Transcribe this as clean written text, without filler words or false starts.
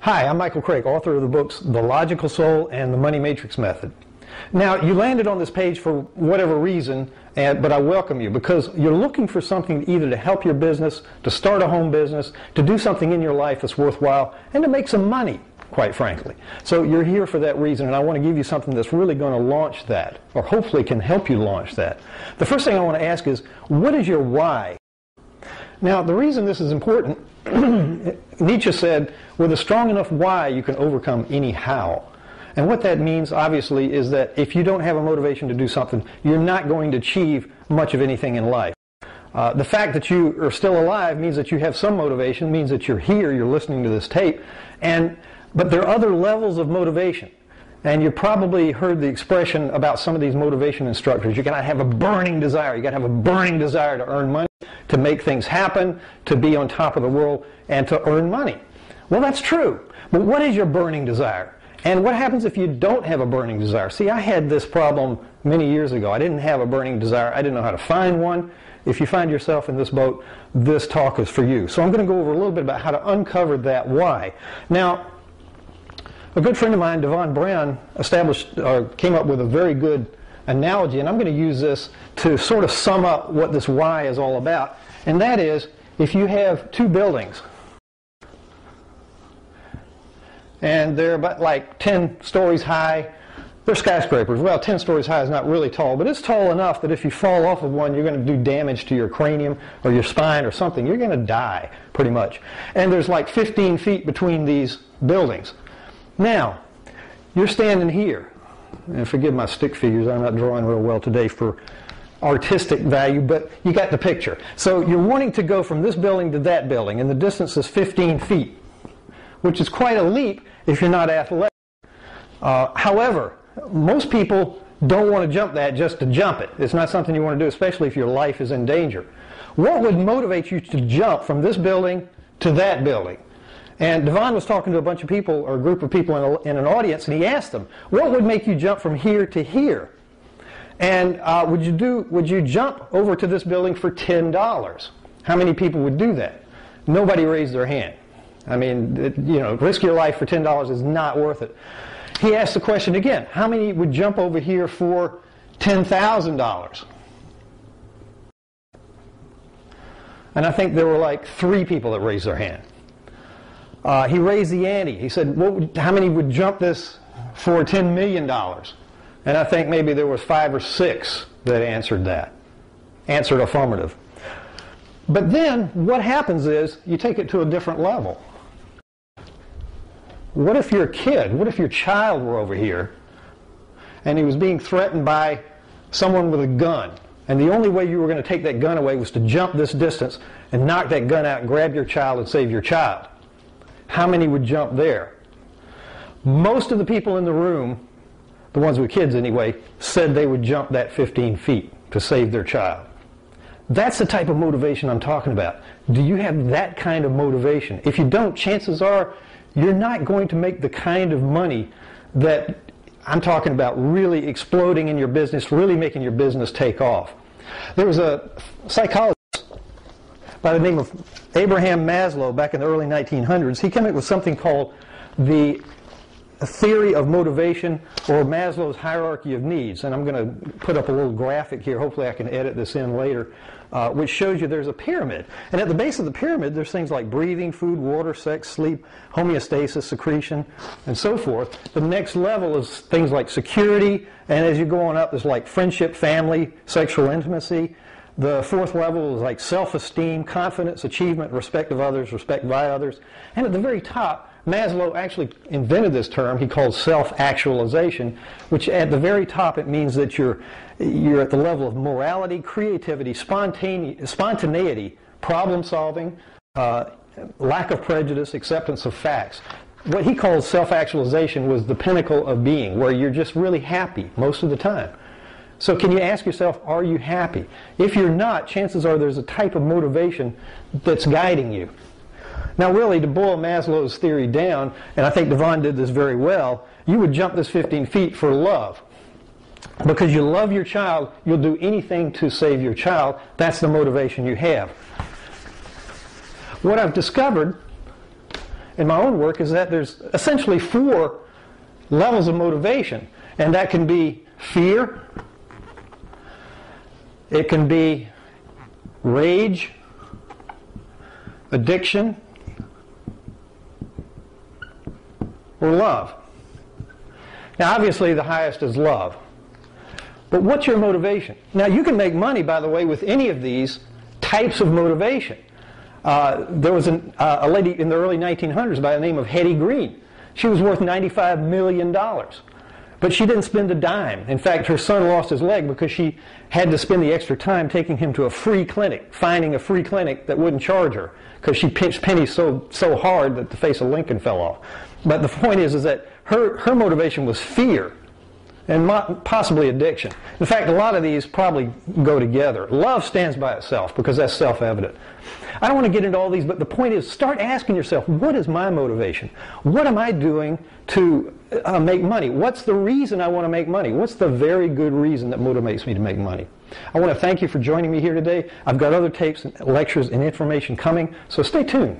Hi, I'm Michael Craig, author of the books The Logical Soul and The Money Matrix Method. Now, you landed on this page for whatever reason, but I welcome you because you're looking for something either to help your business, to start a home business, to do something in your life that's worthwhile, and to make some money, quite frankly. So you're here for that reason, and I want to give you something that's really going to launch that, or hopefully can help you launch that. The first thing I want to ask is, what is your why? Now, the reason this is important, Nietzsche said, with a strong enough why, you can overcome any how. And what that means, obviously, is that if you don't have a motivation to do something, you're not going to achieve much of anything in life. The fact that you are still alive means that you have some motivation, means that you're here, you're listening to this tape, but there are other levels of motivation. And you probably heard the expression about some of these motivation instructors. You've got to have a burning desire. You've got to have a burning desire to earn money, to make things happen, to be on top of the world, and to earn money. Well, that's true. But what is your burning desire? And what happens if you don't have a burning desire? See, I had this problem many years ago. I didn't have a burning desire. I didn't know how to find one. If you find yourself in this boat, this talk is for you. So I'm going to go over a little bit about how to uncover that why. Now, a good friend of mine, Devon Brown, came up with a very good analogy, and I'm going to use this to sort of sum up what this why is all about. And that is, if you have two buildings, and they're about like 10 stories high, they're skyscrapers. Well, 10 stories high is not really tall, but it's tall enough that if you fall off of one, you're going to do damage to your cranium or your spine or something. You're going to die, pretty much. And there's like 15 feet between these buildings. Now, you're standing here, and forgive my stick figures, I'm not drawing real well today for artistic value, but you got the picture. So you're wanting to go from this building to that building, and the distance is 15 feet, which is quite a leap if you're not athletic. However, most people don't want to jump that just to jump it. It's not something you want to do, especially if your life is in danger. What would motivate you to jump from this building to that building? And Devon was talking to a bunch of people, or a group of people in an audience, and he asked them, what would make you jump from here to here? And would you jump over to this building for $10? How many people would do that? Nobody raised their hand. I mean, risk your life for $10 is not worth it. He asked the question again, how many would jump over here for $10,000? And I think there were like 3 people that raised their hand. He raised the ante. He said, how many would jump this for $10 million? And I think maybe there was 5 or 6 that answered affirmative. But then what happens is you take it to a different level. What if your kid, what if your child were over here and he was being threatened by someone with a gun, and the only way you were going to take that gun away was to jump this distance and knock that gun out and grab your child and save your child? How many would jump there? Most of the people in the room, the ones with kids anyway, said they would jump that 15 feet to save their child. That's the type of motivation I'm talking about. Do you have that kind of motivation? If you don't, chances are you're not going to make the kind of money that I'm talking about really exploding in your business, really making your business take off. There was a psychologist by the name of Abraham Maslow back in the early 1900s. He came up with something called the theory of motivation, or Maslow's hierarchy of needs. And I'm going to put up a little graphic here. Hopefully I can edit this in later, which shows you there's a pyramid. And at the base of the pyramid, there's things like breathing, food, water, sex, sleep, homeostasis, secretion, and so forth. The next level is things like security. And as you go on up, there's like friendship, family, sexual intimacy. The 4th level is like self-esteem, confidence, achievement, respect of others, respect by others. And at the very top, Maslow actually invented this term he called self-actualization, which at the very top it means that you're at the level of morality, creativity, spontaneity, problem solving, lack of prejudice, acceptance of facts. What he calls self-actualization was the pinnacle of being, where you're just really happy most of the time. So can you ask yourself, are you happy? If you're not, chances are there's a type of motivation that's guiding you. Now really, to boil Maslow's theory down, and I think Devon did this very well, you would jump this 15 feet for love. Because you love your child, you'll do anything to save your child. That's the motivation you have. What I've discovered in my own work is that there's essentially 4 levels of motivation. And that can be fear, it can be rage, addiction, or love. Now obviously the highest is love. But what's your motivation? Now you can make money, by the way, with any of these types of motivation. There was a lady in the early 1900s by the name of Hetty Green. She was worth $95 million. But she didn't spend a dime. In fact, her son lost his leg because she had to spend the extra time taking him to a free clinic, finding a free clinic that wouldn't charge her, because she pinched pennies so hard that the face of Lincoln fell off. But the point is that her motivation was fear and possibly addiction. In fact, a lot of these probably go together. Love stands by itself because that's self-evident. I don't want to get into all these, but the point is, start asking yourself, what is my motivation? What am I doing to make money? What's the reason I want to make money? What's the very good reason that motivates me to make money? I want to thank you for joining me here today. I've got other tapes, and lectures, and information coming, so stay tuned.